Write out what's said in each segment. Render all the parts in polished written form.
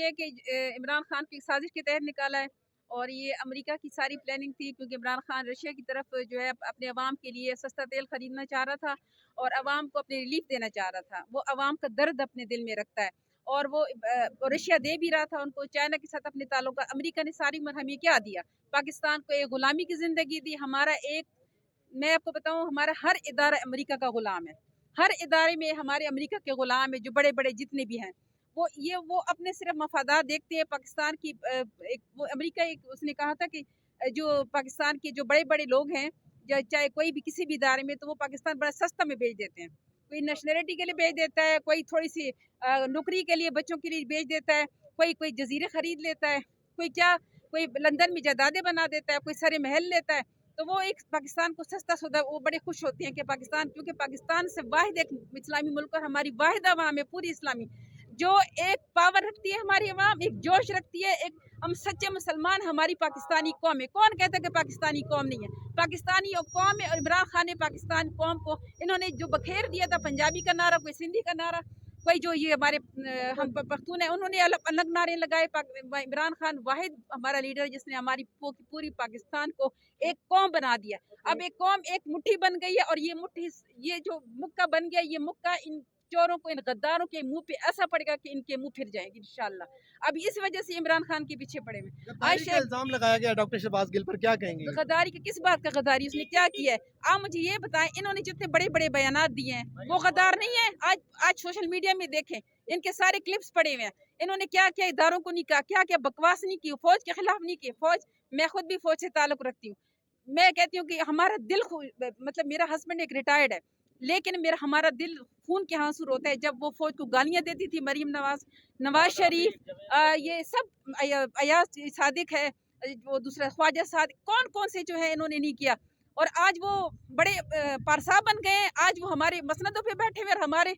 یہ کہ عمران خان کی سازش کے تحت نکالا ہے، اور یہ امریکہ کی ساری پلاننگ تھی، کیونکہ عمران خان رشیا کی طرف جو ہے اپنے عوام کے لیے سستا تیل خریدنا چاہ رہا تھا اور عوام کو اپنے ریلیف دینا چاہ رہا تھا۔ وہ عوام کا درد اپنے دل میں رکھتا ہے، اور وہ رشیا دے بھی رہا تھا ان کو، چائنا کے ساتھ اپنے تعلقات۔ امریکہ نے ساری عمر ہمیں کیا دیا؟ پاکستان کو ایک غلامی کی زندگی دی۔ میں آپ کو بتاؤں، ہمارا ہر ادارہ امریکہ کا غلام ہے، ہر ادارے میں ہمارے امریکہ کے غلام ہیں، جو بڑے بڑے جتنے بھی ہیں وہ اپنے صرف مفادات دیکھتے ہیں۔ پاکستان کی امریکہ اس نے کہا تھا کہ جو پاکستان کے جو بڑے بڑے لوگ ہیں، چاہے کوئی بھی کسی بھی ادارے میں، تو وہ پاکستان بڑا سستا میں بیچ دیتے ہیں۔ کوئی نیشنلٹی کے لیے بیچ دیتا ہے، کوئی تھوڑی سی نوکری کے لیے بچوں کے لیے بیچ دیتا ہے، کوئی جزیرے خرید لیتا ہے، کوئی لندن میں جائیدادیں بنا دیتا ہے، کوئی سارے محل لیتا ہے۔ تو وہ ایک پاکستان کو سستا سودا، وہ بڑے خوش ہوتے ہیں کہ پاکستان، کیونکہ پاکستان سے واحد ایک اسلامی ملک، اور ہماری واحد عوام ہے پوری اسلامی، جو ایک پاور رکھتی ہے، ہماری عوام ایک جوش رکھتی ہے، ہم سچے مسلمان، ہماری پاکستانی قوم ہے۔ کون کہتا ہے کہ پاکستانی قوم نہیں ہے؟ پاکستانی قوم ہے، اور عمران خان نے پاکستان قوم کو انہوں نے جو بکھیر دیا تھا، پنجابی کا نعرہ، کوئی سندھی کا نعرہ، کوئی جو یہ ہمارے ہم پختون ہیں، انہوں نے الگ نعرے لگائے۔ عمران خان واحد ہمارا لیڈر جس نے ہماری پوری پاکستان کو ایک قوم بنا دیا۔ اب ایک قوم ایک مٹھی بن گئی ہے، اور یہ جو مکہ بن گیا، یہ مکہ ان چوروں کو، ان غداروں کے منہ پہ ایسا پڑے گا کہ ان کے منہ پھر جائیں گے انشاءاللہ۔ اب اس وجہ سے عمران خان کے پیچھے پڑے ہوئے۔ غداری کا الزام لگایا گیا ڈاکٹر شہباز گل پر، کیا کہیں گے؟ غداری کی کس بات کا غداری؟ اس نے کیا کیا ہے؟ آپ مجھے یہ بتائیں، انہوں نے جتنے بڑے بڑے بیانات دیے ہیں وہ غدار نہیں ہے؟ آج سوشل میڈیا میں دیکھیں، ان کے سارے کلپس پڑے ہوئے ہیں، انہوں نے کیا کیا اداروں کو نہیں کہا، کیا بکواس نہیں کی، فوج کے خلاف نہیں کی۔ میں خود بھی فوج سے تعلق رکھتی ہوں۔ میں کہتی ہوں کہ ہمارا دل، مطلب میرا ہسبینڈ ایک ریٹائرڈ ہے، لیکن ہمارا دل خون کے آنسو روتا ہے جب وہ فوج کو گالیاں دیتی تھی، مریم نواز شریف، یہ سب، ایاز صادق ہے، وہ دوسرا خواجہ صادق، کون سے جو ہے انہوں نے نہیں کیا، اور آج وہ بڑے پارسا بن گئے ہیں، آج وہ ہمارے مسندوں پہ بیٹھے ہوئے، اور ہمارے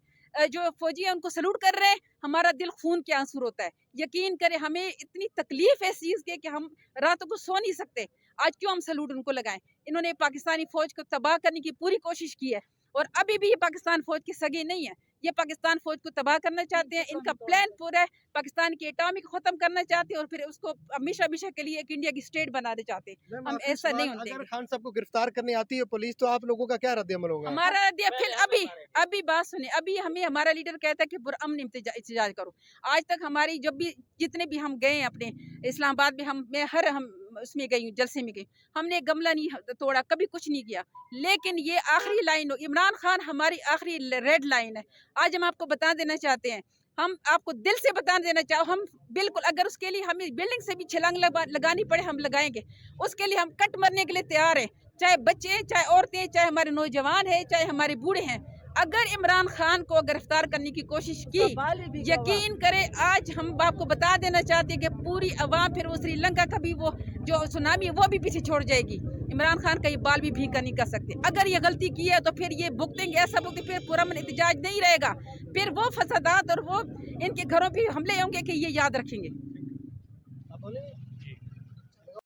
جو فوجی ہیں ان کو سلوٹ کر رہے ہیں۔ ہمارا دل خون کے آنسو روتا ہے۔ یقین کریں، ہمیں اتنی تکلیف ہے اس چیز کے کہ ہم راتوں کو سو نہیں سکتے۔ آج کیوں ہم سلوٹ ان کو لگائیں؟ انہوں نے پاکستانی فوج کو تباہ کرنے کی پوری کوشش کی ہے، اور ابھی بھی یہ پاکستان فوج کے سگے نہیں ہیں، یہ پاکستان فوج کو تباہ کرنا چاہتے ہیں۔ ان کا پلان پورا ہے، پاکستان کی اٹامک ختم کرنا چاہتے ہیں، اور پھر اس کو ہمیشہ کے لیے ایک انڈیا کی اسٹیٹ بنانا چاہتے ہیں۔ ہم ایسا نہیں ہوتے۔ اگر خان صاحب کو گرفتار کرنے آتی ہے پولیس، تو آپ لوگوں کا کیا رد عمل ہوگا؟ ہمارا پھر ابھی بات سنیں، ابھی ہمارا لیڈر کہتا ہے کہ پرامن احتجاج کرو۔ آج تک ہماری جتنے بھی ہم گئے اپنے اسلام آباد میں ہم اس میں گئی ہوں، جلسے میں گئی، ہم نے گملہ نہیں توڑا، کبھی کچھ نہیں کیا، لیکن یہ آخری لائن، عمران خان ہماری آخری ریڈ لائن ہے۔ آج ہم آپ کو بتا دینا چاہتے ہیں، ہم آپ کو دل سے بتا دینا ہم بالکل، اگر اس کے لیے ہمیں بلڈنگ سے بھی چھلانگ لگانی پڑے، ہم لگائیں گے۔ اس کے لیے ہم کٹ مرنے کے لیے تیار ہیں، چاہے بچے، چاہے عورتیں، چاہے ہمارے نوجوان ہیں، چاہے ہمارے بوڑھے ہیں۔ اگر عمران خان کو گرفتار کرنے کی کوشش کی، یقین کرے، آج ہم آپ کو بتا دینا چاہتے ہیں کہ پوری عوام، پھر وہ سری لنکا کا بھی وہ جو سونامی ہے وہ بھی پیچھے چھوڑ جائے گی۔ عمران خان کا یہ بال بھی بھینگا نہیں کر سکتے۔ اگر یہ غلطی کی ہے تو پھر یہ بھگتیں گے، ایسا بھگتے، پھر پرامن احتجاج نہیں رہے گا، پھر وہ فسادات اور وہ ان کے گھروں پہ حملے ہوں گے کہ یہ یاد رکھیں گے۔